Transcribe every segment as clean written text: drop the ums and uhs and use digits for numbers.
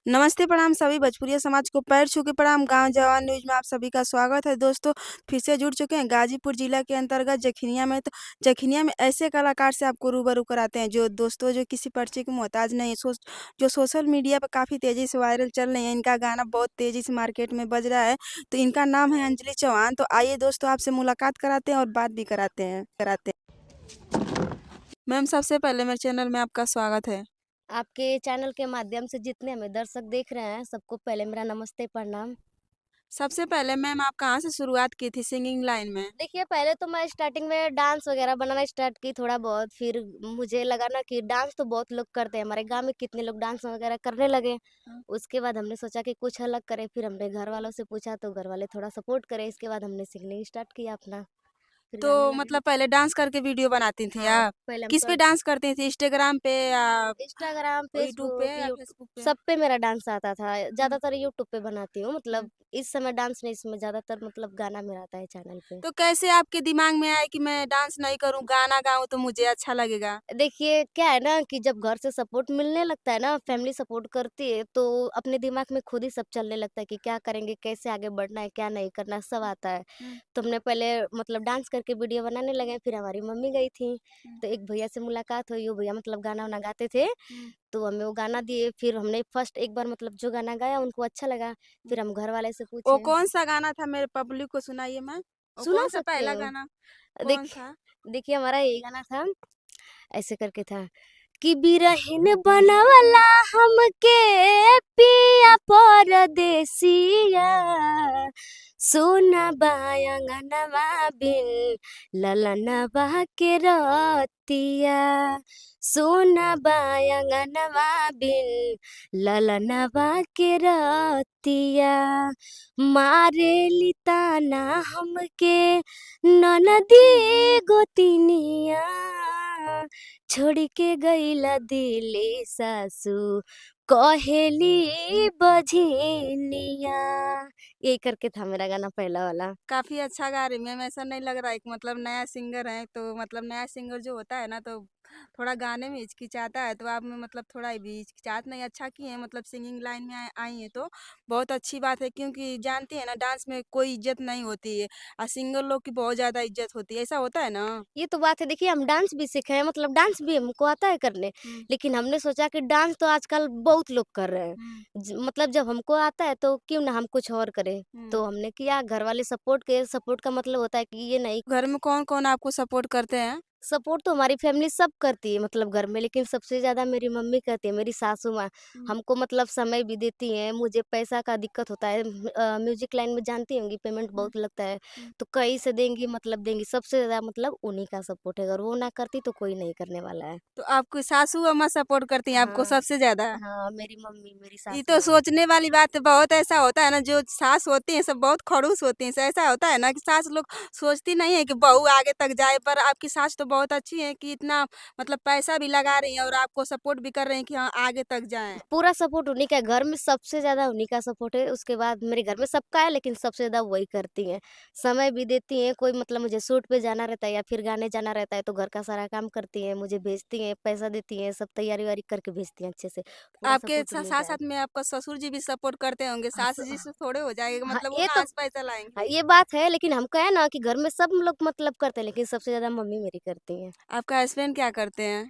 नमस्ते, प्रणाम सभी भोजपुरिया समाज को पैर छू के प्रणाम। गाँव जवान न्यूज़ में आप सभी का स्वागत है दोस्तों। फिर से जुड़ चुके हैं गाजीपुर जिला के अंतर्गत जखनिया में। तो जखनिया में ऐसे कलाकार से आपको रूबरू कराते हैं जो दोस्तों जो किसी परिचय के मोहताज नहीं है। जो सोशल मीडिया पर काफ़ी तेज़ी से वायरल चल रही हैं। इनका गाना बहुत तेज़ी से मार्केट में बज रहा है। तो इनका नाम है अंजलि चौहान। तो आइए दोस्तों आपसे मुलाकात कराते हैं और बात भी कराते हैं। मैम, सबसे पहले मेरे चैनल में आपका स्वागत है। आपके चैनल के माध्यम से जितने हमें दर्शक देख रहे हैं सबको पहले मेरा नमस्ते प्रणाम। सबसे पहले मैम, आप कहाँ से शुरुआत की थी सिंगिंग लाइन में? देखिए पहले तो मैं स्टार्टिंग में डांस वगैरह बनाना स्टार्ट की थोड़ा बहुत, फिर मुझे लगा ना कि डांस तो बहुत लोग करते हैं, हमारे गांव में कितने लोग डांस वगैरह करने लगे। उसके बाद हमने सोचा कि कुछ अलग करें, फिर हमने घर वालों से पूछा तो घर वाले थोड़ा सपोर्ट करे। इसके बाद हमने सिंगिंग स्टार्ट किया अपना, फिर गाने तो लगे। मतलब पहले डांस करके वीडियो बनाती थी हाँ, आप? पहले हम किस पे डांस करती थी? इंस्टाग्राम पे या इंस्टाग्राम, यूट्यूब पे फेसबुक, या यूट्यूब फेसबुक पे? सब पे मेरा डांस आता था। हुँ, ज़्यादातर यूट्यूब पे बनाती हूँ, हुँ। मतलब इस समय डांस नहीं, इसमें ज़्यादातर मतलब गाना मेरा आता है चैनल पे। तो कैसे आपके दिमाग में आया कि मैं डांस नहीं करूँ, गाना गाऊँ तो मुझे अच्छा लगेगा? देखिए क्या है ना कि जब घर से सपोर्ट मिलने लगता है ना, फैमिली सपोर्ट करती है, तो अपने दिमाग में खुद ही सब चलने लगता है कि क्या करेंगे, कैसे आगे बढ़ना है, क्या नहीं करना है, सब आता है। हुँ, तो हमने पहले मतलब डांस करके वीडियो बनाने लगे, फिर हमारी मम्मी गई थी, हुँ, तो एक भैया से मुलाकात हुई, वो भैया मतलब गाना-वाना गाते थे, हुँ, तो हमें वो गाना दिए, फिर हमने फर्स्ट एक बार मतलब जो गाना गाया उनको अच्छा लगा, हुँ। फिर हम घर वाले से वो पूछे। कौन-सा गाना था मेरे पब्लिक को सुनाइए मैम? वो सुना कौन-सा सकते पहला हो। गाना देख कौन-सा? देखिए हमारा यही गाना था, ऐसे करके था कि बिरहिन बनवला हमके पिया परदेसिया, सोना बायंगनवा बिन ललनवा के रतिया, सोना बायंगनवा बिन ललनवा के रतिया, मारे लिताना हमके ननदी गोतिनिया, छोड़ के गईला दिली सासू कहेली बझनिया। यही करके था मेरा गाना पहला वाला। काफ़ी अच्छा गा रही हैं मैम, ऐसा नहीं लग रहा है कि मतलब नया सिंगर है, तो मतलब नया सिंगर जो होता है ना तो थोड़ा गाने में हिचकिचाता है, तो आप में मतलब थोड़ा भी हिचकिचाहट नहीं, अच्छा किए हैं मतलब सिंगिंग लाइन में आई हैं तो बहुत अच्छी बात है, क्योंकि जानती हैं ना डांस में कोई इज़्ज़त नहीं होती है और सिंगर लोग की बहुत ज़्यादा इज़्ज़त होती है, ऐसा होता है ना? ये तो बात है, देखिए हम डांस भी सीखे हैं, मतलब डांस भी हमको आता है करने, हुँ, लेकिन हमने सोचा कि डांस तो आजकल बहुत लोग कर रहे हैं। हुँ, मतलब जब हमको आता है तो क्यों ना हम कुछ और करें। हुँ। तो हमने किया, घर वाले सपोर्ट किए। सपोर्ट का मतलब होता है कि ये नहीं, घर में कौन-कौन आपको सपोर्ट करते हैं? सपोर्ट तो हमारी फैमिली सब करती है मतलब घर में, लेकिन सबसे ज़्यादा मेरी मम्मी करती है, मेरी सासू माँ। हुँ, हमको मतलब समय भी देती हैं, मुझे पैसा का दिक्कत होता है, म्यूज़िक लाइन में जानती होंगी पेमेंट हुँ, बहुत लगता है, हुँ। तो कहीं से देंगी मतलब देंगी। सबसे ज़्यादा मतलब उन्हीं का सपोर्ट है, अगर वो ना करती तो कोई नहीं करने वाला है। तो आपकी सासू अम्मा सपोर्ट करती हैं आपको हाँ, सबसे ज़्यादा? हाँ, मेरी मम्मी, मेरी ये सासू तो माँ। सोचने वाली बात है, बहुत ऐसा होता है ना जो सास होती हैं सब बहुत खड़ूस होती हैं, ऐसा होता है ना कि सास लोग सोचती नहीं है कि बहू आगे तक जाए, पर आपकी सास तो बहुत अच्छी हैं कि इतना मतलब पैसा भी लगा रही हैं और आपको सपोर्ट भी कर रही हैं कि हाँ, आगे तक जाएँ। पूरा सपोर्ट उन्हीं का है, घर में सबसे ज़्यादा उन्हीं का सपोर्ट है, उसके बाद मेरे घर में सबका है, लेकिन सबसे ज़्यादा वही करती हैं। समय भी देती हैं, कोई मतलब मुझे शूट पे जाना रहता है या फिर गाने जाना रहता है तो घर का सारा काम करती हैं, मुझे भेजती हैं, पैसा देती हैं, सब तैयारी-वैयारी करके भेजती हैं अच्छे से। पूरा आपके सपोर्ट सा उन्हीं का है। साथ-साथ में आपका ससुर जी भी सपोर्ट करते होंगे, हाँ, सास जी से थोड़े हो जाएगा हाँ, मतलब वो ये तो कहाँ से पैसा लाएँगी? हाँ, ये बात है, लेकिन हमको है ना कि घर में सब लोग मतलब करते हैं, लेकिन सबसे ज़्यादा मम्मी मेरी करती हैं। आपका हस्बैंड क्या करते हैं?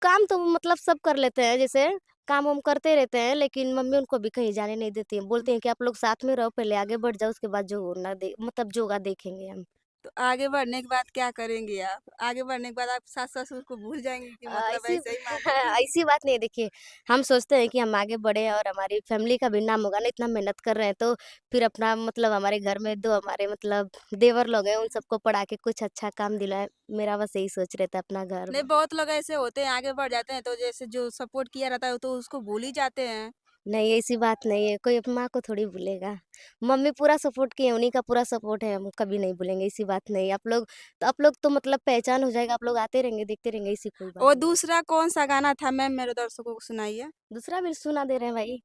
काम तो मतलब सब कर लेते हैं, जैसे काम-वाम करते रहते हैं, लेकिन मम्मी उनको भी कहीं जाने नहीं देती हैं। बोलती हैं कि आप लोग साथ में रहो, पहले आगे बढ़ जाओ, उसके बाद जो होना दे मतलब जो होगा देखेंगे हम। तो आगे बढ़ने के बाद क्या करेंगी आप? आगे बढ़ने के बाद आप सास-ससुर को भूल जाएँगी कि मतलब ऐसी ऐसे ही मानेंगी? ऐसी बात नहीं है, देखिए, हम सोचते हैं कि हम आगे बढ़े और हमारी फैमिली का भी नाम होगा ना, इतना मेहनत कर रहे हैं, तो फिर अपना मतलब हमारे घर में 2 हमारे मतलब देवर लोग हैं, उन सबको पढ़ा के कुछ अच्छा काम दिलाएँ। मेरा बस यही सोच रहता है अपना घर। नहीं, बहुत लोग ऐसे होते हैं आगे बढ़ जाते हैं तो जैसे जो सपोर्ट किया रहता है तो उसको भूल ही जाते हैं। नहीं, ऐसी बात नहीं है, कोई अपनी माँ को थोड़ी भूलेगा। मम्मी पूरा सपोर्ट किए हैं, उन्हीं का पूरा सपोर्ट है, हम कभी नहीं भूलेंगे, ऐसी बात नहीं है। आप लोग तो मतलब पहचान हो जाएगा, आप लोग आते रहेंगे, देखते रहेंगे, ऐसी कोई बात और नहीं है। दूसरा कौन-सा गाना था मैम मेरे दर्शकों को सुनाइए? दूसरा भी सुना दे रहे हैं भाई,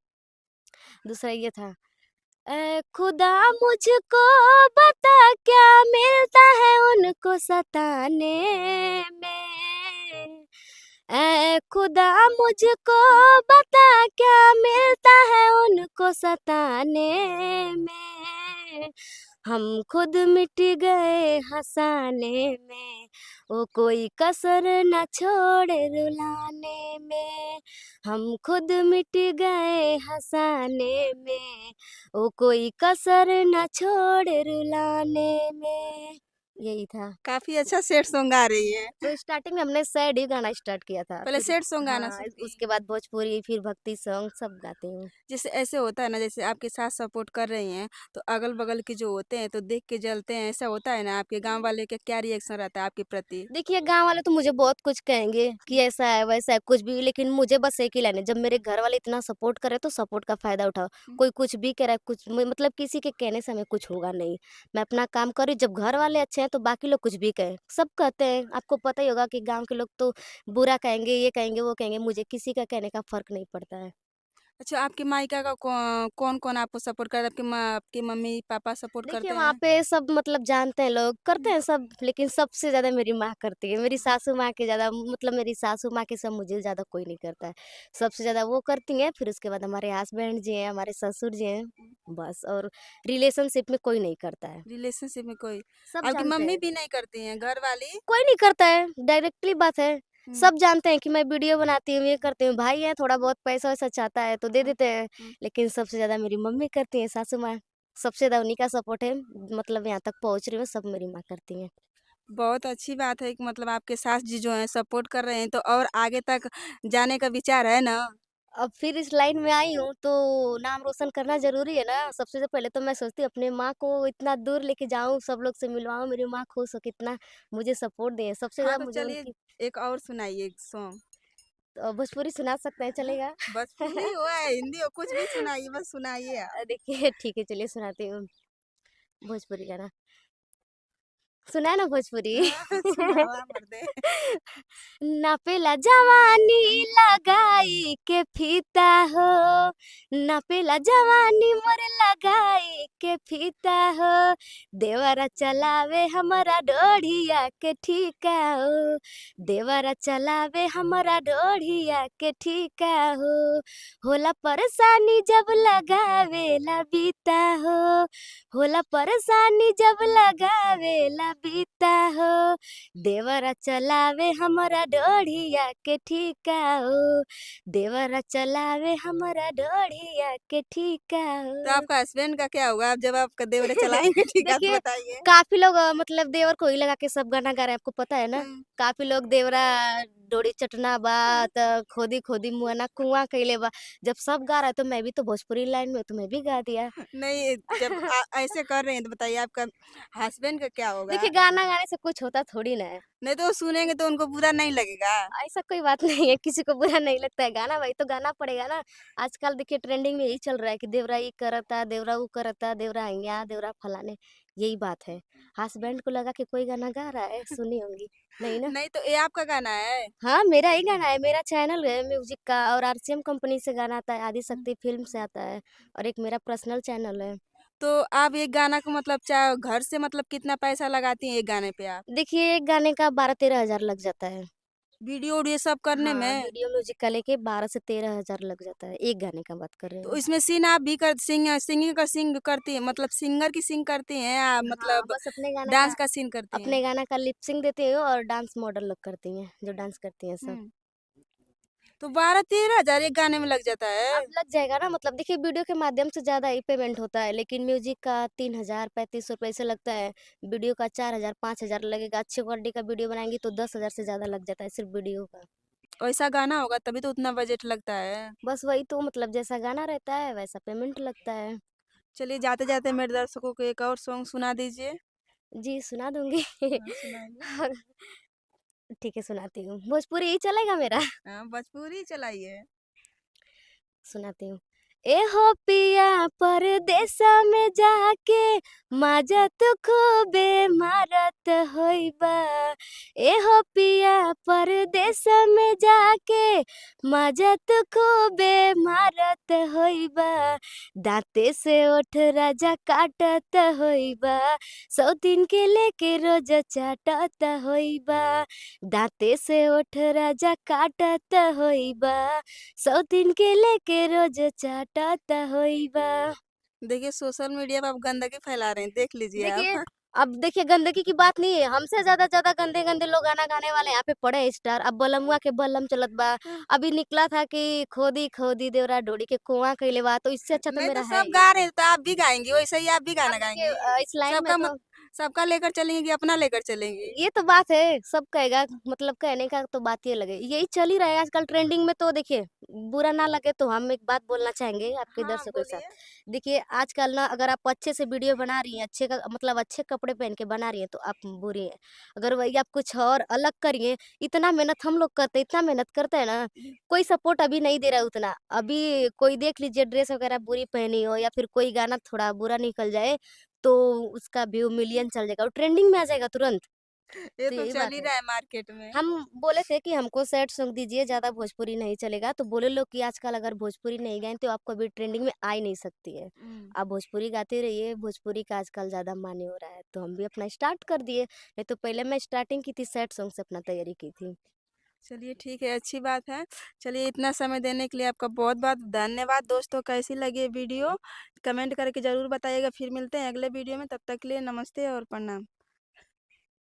दूसरा ये था, ऐ खुदा मुझको बता क्या मिलता है उनको सताने में, ऐ खुदा मुझको बता क्या मिलता को सताने में, हम खुद मिट गए हँसाने में, वो कोई कसर न छोड़े रुलाने में, हम खुद मिट गए हँसाने में, वो कोई कसर न छोड़े रुलाने में। यही था। काफ़ी अच्छा सैड सॉन्ग गा रही है। तो स्टार्टिंग में हमने सैड ही गाना स्टार्ट किया था, पहले फिर सैड सॉन्ग गाना हाँ, सीखती हैं। उसके बाद भोजपुरी, फिर भक्ति सॉन्ग सब गाती हूँ। जैसे ऐसे होता है ना, जैसे आपके साथ सपोर्ट कर रही हैं, तो अगल-बगल के जो होते हैं तो देख के जलते हैं, ऐसा होता है ना? आपके गाँव वाले का क्या रिएक्शन रहता है आपके प्रति? देखिए, गाँव वाले तो मुझे बहुत कुछ कहेंगे कि ऐसा है, वैसा है, कुछ भी, लेकिन मुझे बस एक ही लाइन है, जब मेरे घर वाले इतना सपोर्ट कर रहे हैं, तो सपोर्ट का फ़ायदा उठाओ। हुँ। कोई कुछ भी कह रहा है, कुछ मतलब किसी के कहने से हमें कुछ होगा नहीं। मैं अपना काम कर रही हूँ, जब घर वाले अच्छे हैं, तो बाकी लोग कुछ भी कहें। सब कहते हैं, आपको पता ही होगा कि गाँव के लोग तो बुरा कहेंगे, ये कहेंगे, वो कहेंगे, मुझे किसी का कहने का फ़र्क नहीं पड़ता है। अच्छा, आपके मायका का कौन-कौन आपको सपोर्ट कर रहा है? आपकी मम्मी-पापा सपोर्ट देखिए, करते वहाँ हैं? पे सब मतलब जानते हैं लोग, करते हुँ। हैं सब, लेकिन सबसे ज़्यादा मेरी माँ करती है। मेरी सासू माँ के ज़्यादा मतलब मेरी सासू माँ के सब मुझे ज़्यादा कोई नहीं करता है। सबसे ज़्यादा वो करती हैं, फिर उसके बाद हमारे हस्बैंड जी हैं, हमारे ससुर जी हैं, बस। और रिलेशनशिप में कोई नहीं करता है। रिलेशनशिप में कोई सब आपकी जानते मम्मी हैं। भी नहीं करती हैं, घर वाली? कोई नहीं करता है, डायरेक्टली बात है। हुँ, सब जानते हैं कि मैं वीडियो बनाती हूँ, ये करती हूँ। भाई है, थोड़ा बहुत पैसा-वैसा चाहता है तो दे हुँ, देते हैं, हुँ। लेकिन सबसे ज़्यादा मेरी मम्मी करती हैं, सासू माँ। सबसे ज़्यादा उन्हीं का सपोर्ट है, मतलब यहाँ तक पहुँच रही हूँ, सब मेरी माँ करती हैं। बहुत अच्छी बात है कि मतलब आपके सास जी जो हैं सपोर्ट कर रहे हैं, तो और आगे तक जाने का विचार है ना? अब फिर इस लाइन में आई हूँ तो नाम रोशन करना ज़रूरी है ना। सबसे से पहले तो मैं सोचती हूँ अपने माँ को इतना दूर लेके जाऊँ, सब लोग से मिलवाऊँ, मेरी माँ खुश हो, कितना मुझे सपोर्ट दें। सबसे हाँ, ज़्यादा तो मुझे चलिए उनकी एक और सुनाइए एक सॉन्ग। भोजपुरी सुना सकते हैं, चलेगा? भोजपुरी हो या हिंदी हो, कुछ भी सुनाइए, बस सुनाइए आप। देखिए ठीक है, चलिए सुनाती हूँ भोजपुरी गाना। सुनाए ना भोजपुरी? हाँ, सुनाओ आप मर्दे। नापेला जवानी लगाई के फीता हो, नापेला जवानी मोर लगाई के फीता हो, देवरा चलावे हमारा डोढ़िया के ठीका हो, देवरा चलावे हमारा डोढ़िया के ठीका हो, होला परेशानी जब लगावेला बीता हो, होला परेशानी जब लगावेला बीता हो, देवरा चलावे हमरा डोढ़िया के ठीका हो, देवरा चलावे हमरा डोढ़िया के ठीका तो हो। आपका हस्बैंड का क्या होगा? अब जब आपका देवरे चलाएँगे ठीक है, तो देखिए, बताइए? काफ़ी लोग मतलब देवर को ही लगा के सब गाना गा रहे हैं, आपको पता है ना? हुँ, काफ़ी लोग देवरा डोरी चटना बा, त खोदी-खोदी मुआना कुआँ कइले बा। जब सब गा रहा है, तो मैं भी तो भोजपुरी लाइन में हूँ, तो मैं भी गा दिया। नहीं जब ऐसे कर रहे हैं तो बताइए आपका हस्बैंड का क्या होगा? देखिए, गाना गाने से कुछ होता थोड़ी ना है। नहीं तो वो सुनेंगे तो उनको बुरा नहीं लगेगा? ऐसा कोई बात नहीं है, किसी को बुरा नहीं लगता है, गाना भाई तो गाना पड़ेगा ना। आजकल देखिए ट्रेंडिंग में यही चल रहा है कि देवरा ये करता, देवरा वो करता, देवरा यहाँ, देवरा फलाने, यही बात है। हस्बैंड को लगा कि कोई गाना गा रहा है, सुनी होंगी, नहीं ना? नहीं तो ये आपका गाना है? हाँ, मेरा ही गाना है, मेरा चैनल है म्यूज़िक का, और आरसीएम कंपनी से गाना आता है, हुँ। आदिशक्ति फ़िल्म से आता है, और एक मेरा पर्सनल चैनल है। तो आप एक गाना को मतलब चाहे घर से मतलब कितना पैसा लगाती हैं एक गाने पे आप? देखिए, एक गाने का 12-13 हज़ार लग जाता है। वीडियो-वूडियो सब करने हाँ, में? वीडियो म्यूज़िक का लेके 12 से 13 हज़ार लग जाता है, एक गाने का बात कर रही तो हूँ। इसमें सीन आप भी सिंगिंग का सिंग करती हैं मतलब सिंगर की सिंग करती हैं या हाँ, मतलब बस डांस का सीन करती हैं? अपने गाना का लिप सिंक देती हूँ, और डांस मॉडल लोग करती हैं, जो डांस करती हैं सब। हुँ। तो 12-13 हज़ार एक गाने में लग जाता है? अब लग जाएगा ना, मतलब देखिए वीडियो के माध्यम से ज़्यादा ही पेमेंट होता है, लेकिन म्यूज़िक का 3000 ₹3500 ऐसे लगता है। वीडियो का 4000 5000 लगेगा, अच्छी क्वालिटी का वीडियो बनाएँगी तो 10,000 से ज़्यादा लग जाता है सिर्फ़ वीडियो का। वैसा गाना होगा तभी तो उतना बजट लगता है। बस वही तो, मतलब जैसा गाना रहता है वैसा पेमेंट लगता है। चलिए जाते-जाते मेरे दर्शकों को एक और सॉन्ग सुना दीजिए। जी, सुना दूँगी। हाँ, सुनाइए। ठीक है, सुनाती हूँ। भोजपुरी ही चलेगा मेरा? हाँ, भोजपुरी चलाइए। सुनाती हूँ। ए हो पिया परदेसा में जाके मजा तो खूबे मारत होइबा, ए हो पिया परदेसा में जाके मजा तो खूबे मारत होइबा, दांते से ओठ राजा काटत होइबा, सौतीन के लेके रोज चाटत होइबा, दांते से ओठ राजा काटत होइबा, सौतीन के लेके रोज चाटत लुटाता होइबा। देखिए सोशल मीडिया पे आप गंदगी फैला रहे हैं, देख लीजिए देखिए, आप। अब देखिए गंदगी की बात नहीं है, हमसे ज़्यादा गंदे-गंदे लोग गाना गाने वाले यहाँ पे पड़े हैं स्टार। अब बलमुआ के बलम चलत बा। अभी निकला था कि खोदी खोदी देवरा ढोड़ी के कुआँ कइले बा, तो इससे अच्छा तो नहीं तो मेरा है सब ही। गा रहे हैं तो आप भी गाएँगी, वैसे ही आप भी अब गाना देखिए गाएँगी? इस लाइन में सबका मत तो सबका लेकर चलेंगी कि अपना लेकर चलेंगी? ये तो बात है, सब कहेगा मतलब कहने का तो बात ये लगे। यही चल ही रहा है आजकल ट्रेंडिंग में तो देखिए, बुरा ना लगे तो हम एक बात बोलना चाहेंगे आपके हाँ, दर्शकों के साथ। बोलिए। देखिए आजकल ना अगर आप अच्छे से वीडियो बना रही हैं, अच्छे का मतलब अच्छे कपड़े पहन के बना रही हैं तो आप बुरी हैं। अगर वही आप कुछ और अलग करिए, इतना मेहनत हम लोग करते हैं, इतना मेहनत करते हैं ना, कोई सपोर्ट अभी नहीं दे रहा है उतना। अभी कोई देख लीजिए ड्रेस वगैरह बुरी पहनी हो या फिर कोई गाना थोड़ा बुरा निकल जाए, तो उसका व्यू मिलियन चल जाएगा और ट्रेंडिंग में आ जाएगा तुरंत। ये तो तो यही चल बात ही है। रहा है मार्केट में। हम बोले थे कि हमको सैड सॉन्ग दीजिए, ज़्यादा भोजपुरी नहीं चलेगा, तो बोले लोग कि आजकल अगर भोजपुरी नहीं गाएँ तो आपको अभी ट्रेंडिंग में आ ही नहीं सकती है। हुँ। आप भोजपुरी गाते रहिए, भोजपुरी का आजकल ज़्यादा मान्य हो रहा है, तो हम भी अपना स्टार्ट कर दिए। नहीं तो पहले मैं स्टार्टिंग की थी सैड सॉन्ग से अपना तैयारी की थी। चलिए ठीक है, अच्छी बात है। चलिए इतना समय देने के लिए आपका बहुत-बहुत धन्यवाद। दोस्तों कैसी लगी ये वीडियो? कमेंट करके ज़रूर बताइएगा। फिर मिलते हैं अगले वीडियो में, तब तक के लिए नमस्ते और प्रणाम।